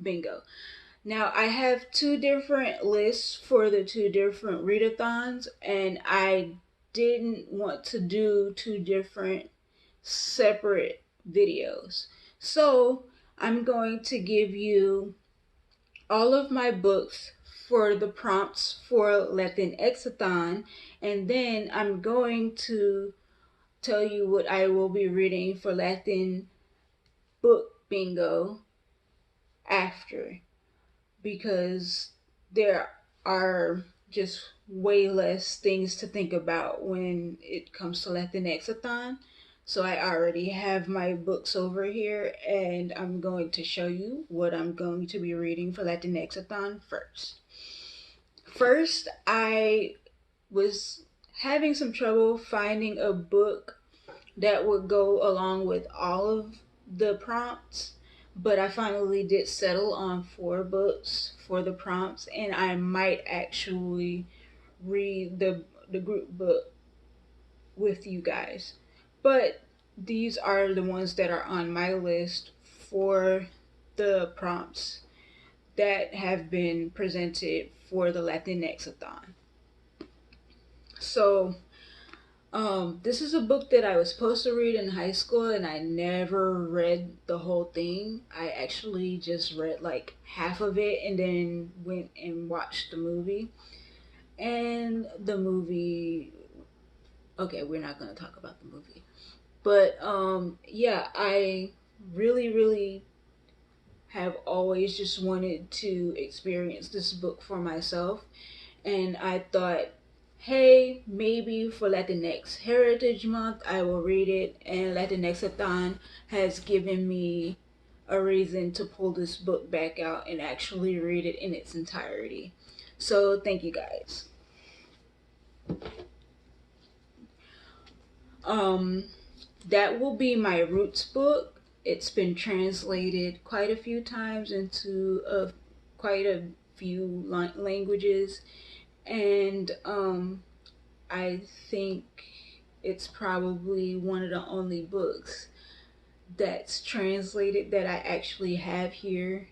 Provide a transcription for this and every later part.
bingo. Now I have two different lists for the two different readathons, and I didn't want to do two different separate videos. So I'm going to give you all of my books for the prompts for Latinx-a-thon, and then I'm going to tell you what I will be reading for Latin book bingo after, because there are just way less things to think about when it comes to Latinx-a-thon. So I already have my books over here, and I'm going to show you what I'm going to be reading for Latinx-a-thon first. First, I was having some trouble finding a book that would go along with all of the prompts, but I finally did settle on four books for the prompts, and I might actually read the group book with you guys. But these are the ones that are on my list for the prompts that have been presented for the Latinx-a-thon. So this is a book that I was supposed to read in high school, and I never read the whole thing. I actually just read like half of it and then went and watched the movie. And the movie, okay, we're not going to talk about the movie. But yeah, I really have always just wanted to experience this book for myself. And I thought, hey, maybe for Latinx Heritage Month, I will read it. And Latinx-a-thon has given me a reason to pull this book back out and actually read it in its entirety. So thank you guys. That will be my roots book. It's been translated quite a few times into quite a few languages, and I think it's probably one of the only books that's translated that I actually have here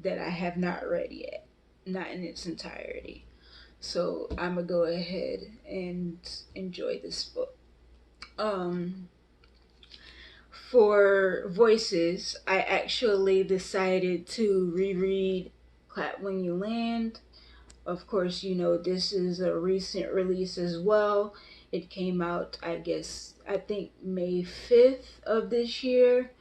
that I have not read yet, not in its entirety. So I'm gonna go ahead and enjoy this book. For voices, I actually decided to reread Clap When You Land. Of course, you know, this is a recent release as well. It came out, I think May 5th of this year.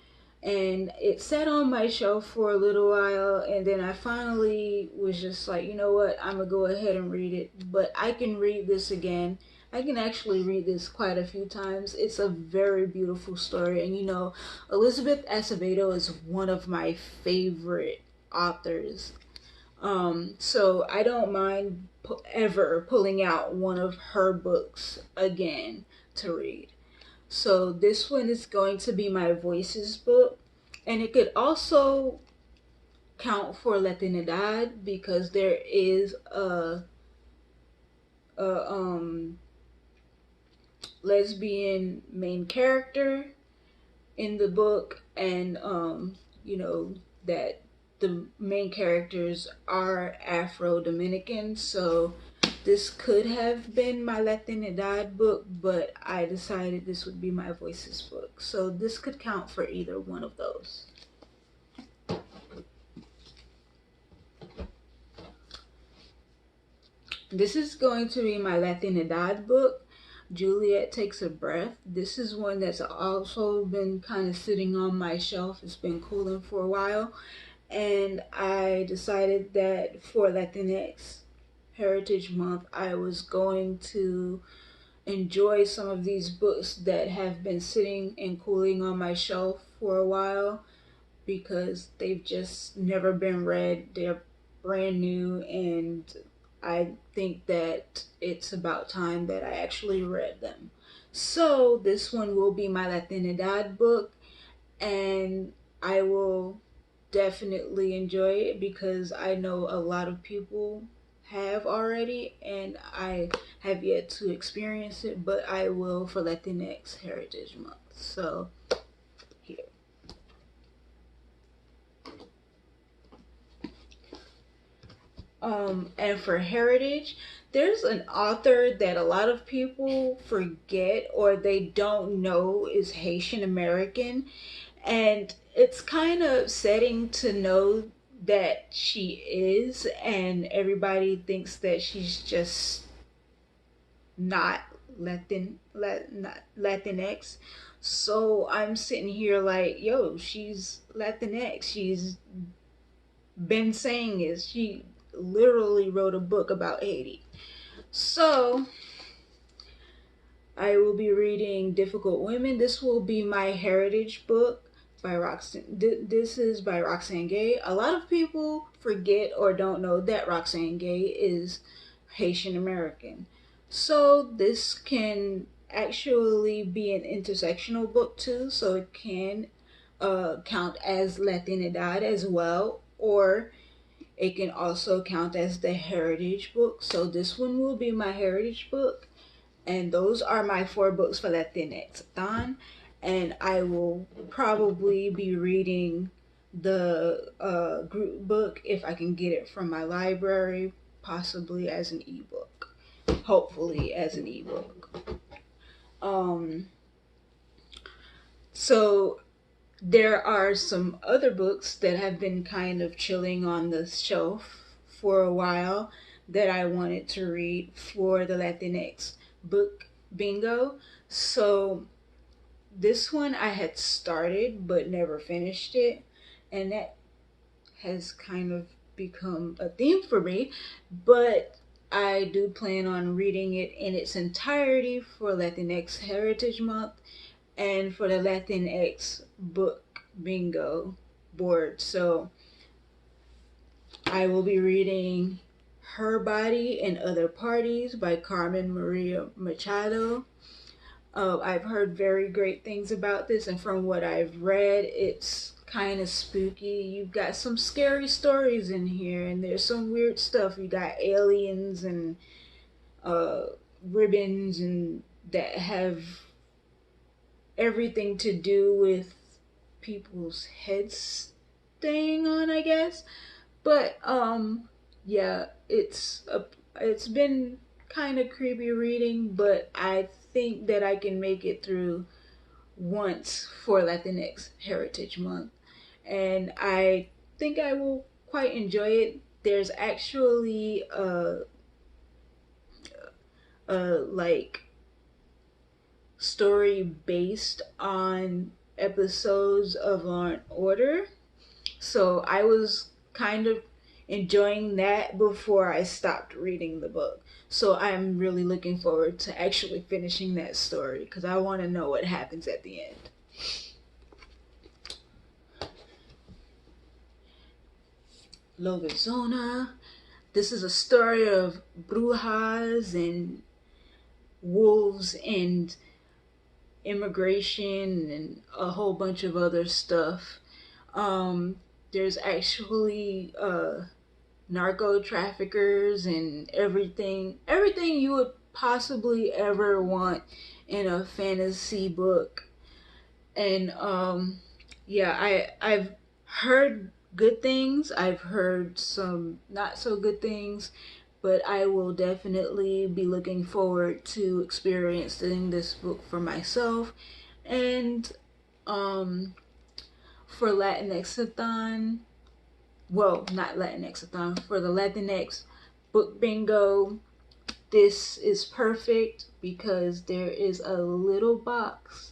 And it sat on my shelf for a little while. And then I finally was just like, you know what, I'm going to go ahead and read it. But I can read this again. I can actually read this quite a few times. It's a very beautiful story. And you know, Elizabeth Acevedo is one of my favorite authors. So I don't mind ever pulling out one of her books again to read. So this one is going to be my voices book, and it could also count for Latinidad because there is a lesbian main character in the book, and you know that the main characters are Afro-Dominican, so this could have been my Latinidad book, but I decided this would be my voices book. So this could count for either one of those. This is going to be my Latinidad book, Juliet Takes a Breath. This is one that's also been kind of sitting on my shelf. It's been cooling for a while. And I decided that for Latinx Heritage Month, I was going to enjoy some of these books that have been sitting and cooling on my shelf for a while because they've just never been read. They're brand new, and I think that it's about time that I actually read them. So this one will be my Latinidad book, and I will definitely enjoy it because I know a lot of people have already, and I have yet to experience it, but I will for Latinx Heritage Month. So here. And for heritage, there's an author that a lot of people forget or they don't know is Haitian American. And it's kind of upsetting to know that she is, and everybody thinks that she's just not not Latinx. So I'm sitting here like, yo, she's Latinx. She's been saying is she literally wrote a book about Haiti. So I will be reading Difficult Women. This will be my heritage book by Roxanne. This is by Roxane Gay. A lot of people forget or don't know that Roxane Gay is Haitian American. So this can actually be an intersectional book too. So it can count as Latinidad as well, or it can also count as the heritage book. So this one will be my heritage book. And those are my 4 books for Latinx-a-thon. And I will probably be reading the group book if I can get it from my library, possibly as an ebook. Hopefully as an ebook. Um, so there are some other books that have been kind of chilling on the shelf for a while that I wanted to read for the Latinx book bingo. So this one I had started but never finished it, and that has kind of become a theme for me. But I do plan on reading it in its entirety for Latinx Heritage Month and for the Latinx book bingo board. So I will be reading Her Body and Other Parties by Carmen Maria Machado. I've heard very great things about this, and from what I've read, it's kind of spooky. You've got some scary stories in here, and there's some weird stuff. You got aliens and uh, ribbons, and that have everything to do with people's heads staying on, I guess. But yeah, it's been kind of creepy reading, but I think that I can make it through once for Latinx Heritage Month, and I think I will quite enjoy it. There's actually a like story based on episodes of Law and Order. So I was kind of enjoying that before I stopped reading the book. So I'm really looking forward to actually finishing that story because I want to know what happens at the end. Loganzona. This is a story of brujas and wolves and immigration and a whole bunch of other stuff. There's actually narco traffickers and everything you would possibly ever want in a fantasy book. And yeah, I've heard good things. I've heard some not so good things, but I will definitely be looking forward to experiencing this book for myself. And um for Latinx-a-thon, well, not Latinx-a-thon, for the Latinx book bingo, this is perfect because there is a little box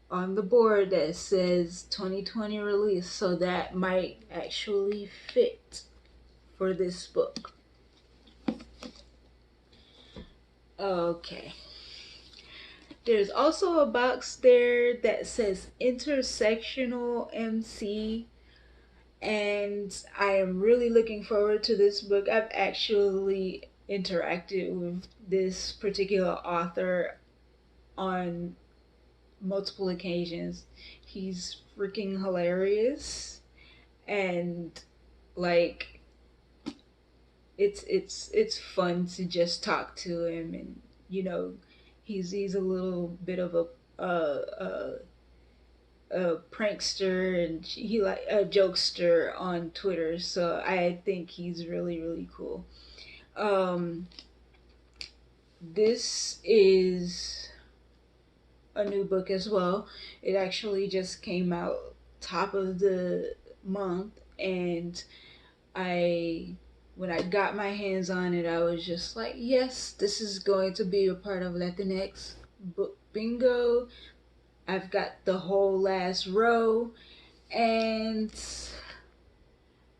on the board that says 2020 release, so that might actually fit for this book. Okay. There's also a box there that says intersectional MC, and I am really looking forward to this book. I've actually interacted with this particular author on multiple occasions. He's freaking hilarious, and like it's fun to just talk to him, and he's a little bit of a a prankster, and he like a jokester on Twitter. So I think he's really really cool. Um, this is a new book as well. It actually just came out top of the month, and I when I got my hands on it, I was just like, yes, this is going to be a part of Latinx book bingo. I've got the whole last row, and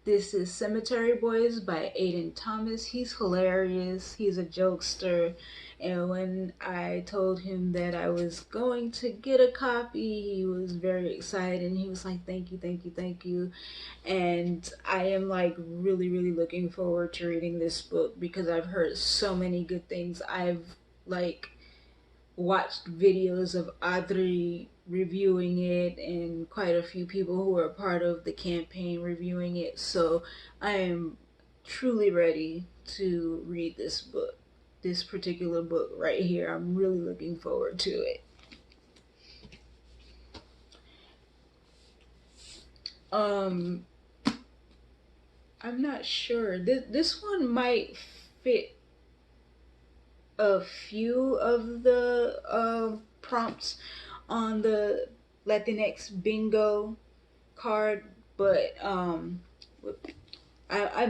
this is Cemetery Boys by Aiden Thomas. He's hilarious. He's a jokester. And when I told him that I was going to get a copy, he was very excited. And he was like, thank you, thank you, thank you. And I am like really, really looking forward to reading this book because I've heard so many good things. I've like watched videos of Audrey reviewing it and quite a few people who are part of the campaign reviewing it. So I am truly ready to read this book, this particular book right here. I'm really looking forward to it. Um, I'm not sure. This one might fit a few of the prompts on the Latinx bingo card, but I'm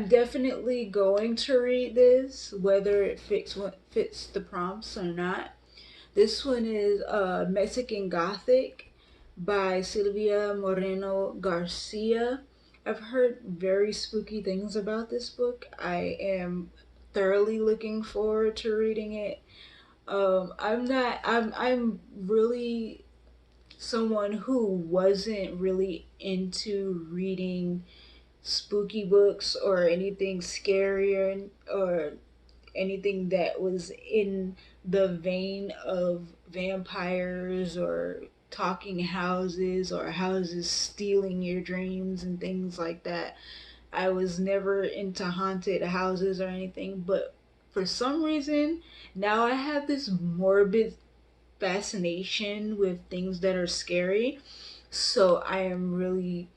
definitely going to read this, whether it fits the prompts or not. This one is Mexican Gothic by Silvia Moreno Garcia. I've heard very spooky things about this book. I am thoroughly looking forward to reading it. I'm not. I'm really someone who wasn't really into reading spooky books or anything scarier or anything that was in the vein of vampires or talking houses or houses stealing your dreams and things like that. I was never into haunted houses or anything, but for some reason now I have this morbid fascination with things that are scary. So I am really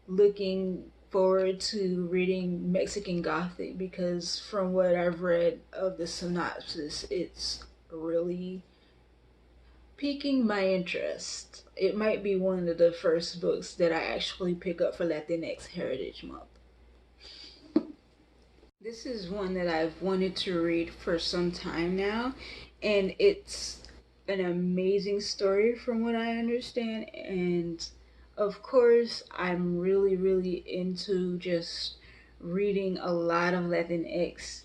looking forward to reading Mexican Gothic because from what I've read of the synopsis, it's really piquing my interest. It might be one of the first books that I actually pick up for Latinx Heritage Month. This is one that I've wanted to read for some time now, and it's an amazing story from what I understand. And of course, I'm really, really into just reading a lot of Latinx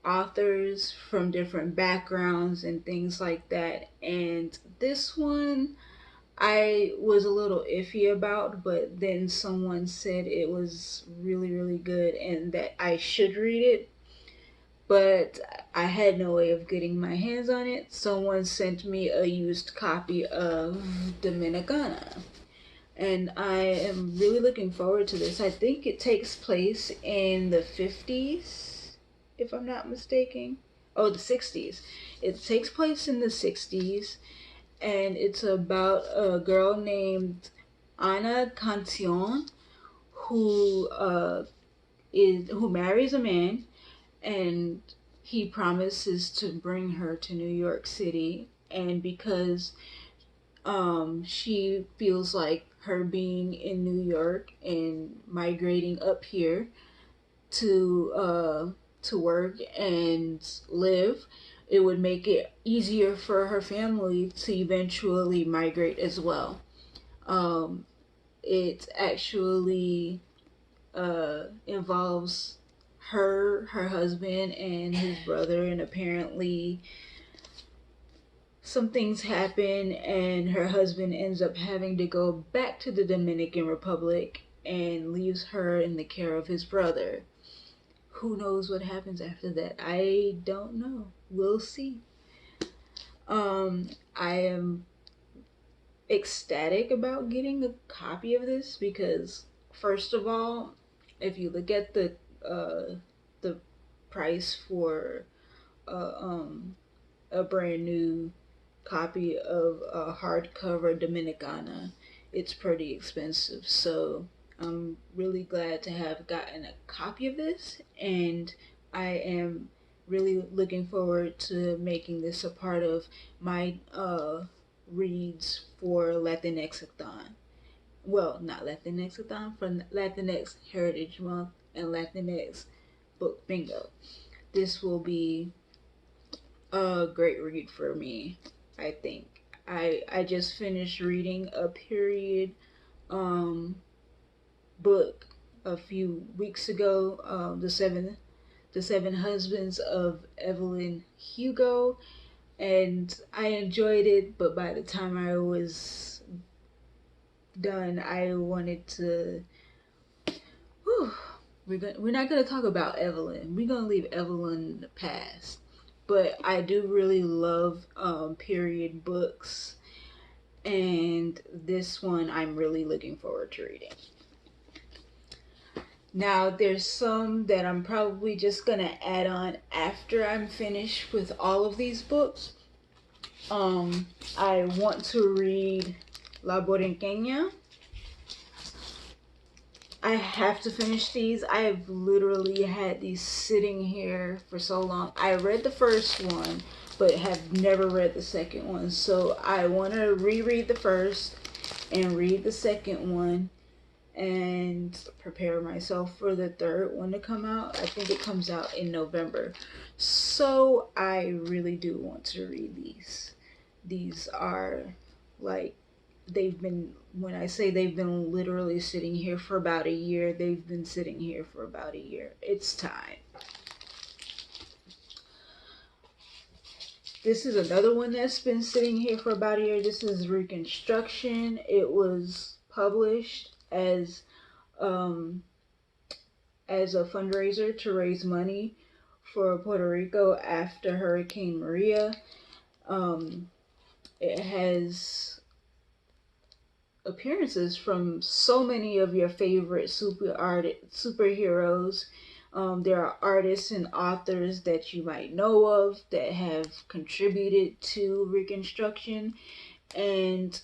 authors from different backgrounds and things like that. And this one I was a little iffy about, but then someone said it was really, really good and that I should read it. But I had no way of getting my hands on it. Someone sent me a used copy of Dominicana. And I am really looking forward to this. I think it takes place in the 50s, if I'm not mistaken. Oh, the 60s. It takes place in the 60s, and it's about a girl named Ana Cancion who who marries a man, and he promises to bring her to New York City. And because she feels like her being in New York and migrating up here to work and live, it would make it easier for her family to eventually migrate as well. Um, it actually involves her husband, and his brother, and apparently some things happen, and her husband ends up having to go back to the Dominican Republic and leaves her in the care of his brother. Who knows what happens after that? I don't know. We'll see. I am ecstatic about getting a copy of this because, first of all, if you look at the price for uh, um a brand new copy of a hardcover Dominicana, it's pretty expensive. So I'm really glad to have gotten a copy of this, and I am really looking forward to making this a part of my reads for Latinx-a-thon. Well, not Latinx-a-thon, for Latinx Heritage Month and Latinx Book Bingo. This will be a great read for me, I think. I just finished reading a period um book a few weeks ago, the seven husbands of Evelyn Hugo, and I enjoyed it, but by the time I was done, I wanted to whew, we're not gonna talk about Evelyn. We're gonna leave Evelyn in the past. But I do really love period books, and this one I'm really looking forward to reading. Now, there's some that I'm probably just gonna add on after I'm finished with all of these books. I want to read La Borinqueña. I have to finish these. I have literally had these sitting here for so long. I read the first one, but have never read the second one. So I want to reread the first and read the second one and prepare myself for the third one to come out. I think it comes out in November. So I really do want to read these. These are like, they've been, when I say they've been literally sitting here for about a year, they've been sitting here for about a year. It's time. This is another one that's been sitting here for about a year. This is Reconstruction. It was published as a fundraiser to raise money for Puerto Rico after Hurricane Maria. It has appearances from so many of your favorite superheroes. There are artists and authors that you might know of that have contributed to Reconstruction, and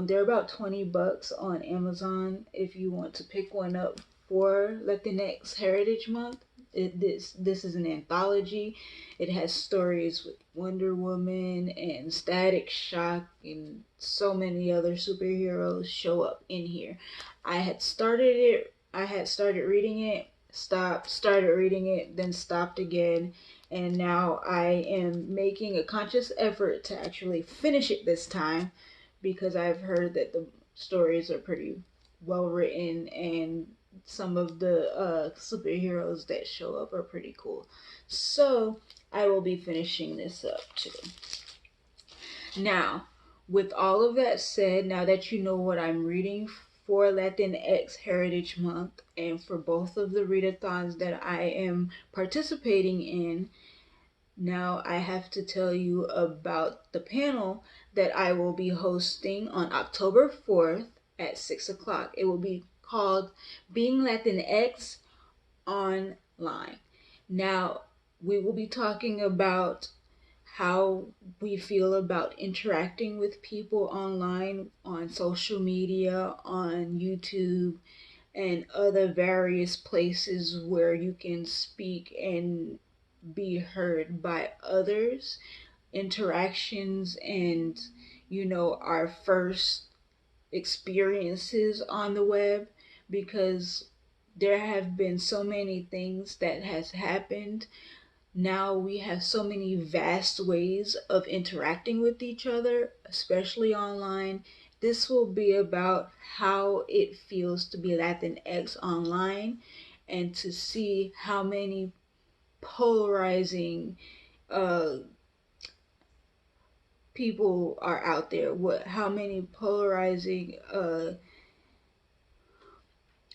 they're about $20 on Amazon if you want to pick one up for Latinx Heritage Month. This is an anthology. It has stories with Wonder Woman and Static Shock, and so many other superheroes show up in here. I had started reading it, stopped, started reading it, then stopped again, and now I am making a conscious effort to actually finish it this time, because I've heard that the stories are pretty well written and some of the superheroes that show up are pretty cool. So I will be finishing this up too. Now, with all of that said, now that you know what I'm reading for Latinx Heritage Month and for both of the readathons that I am participating in, now I have to tell you about the panel that I will be hosting on October 4th at 6 o'clock. It will be called Being Latinx Online. Now, we will be talking about how we feel about interacting with people online, on social media, on YouTube, and other various places where you can speak and be heard by others, interactions, and our first experiences on the web, because there have been so many things that has happened. Now we have so many vast ways of interacting with each other, especially online. This will be about how it feels to be Latinx online, and to see how many polarizing people are out there. How many polarizing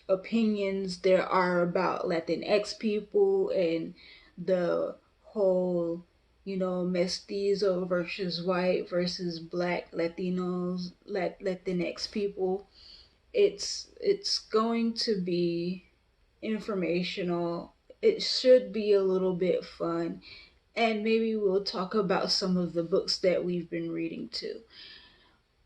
opinions there are about Latinx people, and the whole, mestizo versus white versus black Latinos, Latinx people. It's going to be informational. It should be a little bit fun, and maybe we'll talk about some of the books that we've been reading too.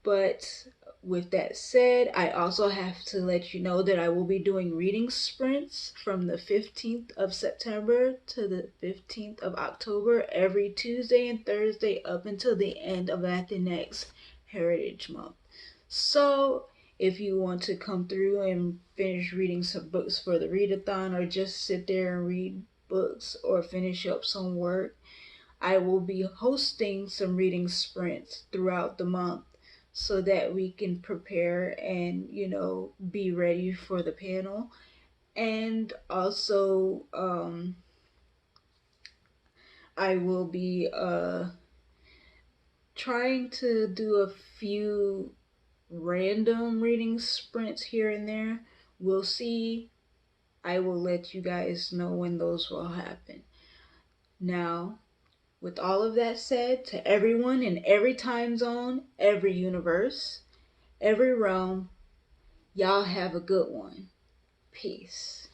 But with that said, I also have to let you know that I will be doing reading sprints from the 15th of September to the 15th of October every Tuesday and Thursday up until the end of Latinx Heritage Month. So, if you want to come through and finish reading some books for the readathon, or just sit there and read books or finish up some work, I will be hosting some reading sprints throughout the month so that we can prepare and, be ready for the panel. And also, I will be trying to do a few random reading sprints here and there. We'll see. I will let you guys know when those will happen. Now, with all of that said, to everyone in every time zone, every universe, every realm, y'all have a good one. Peace.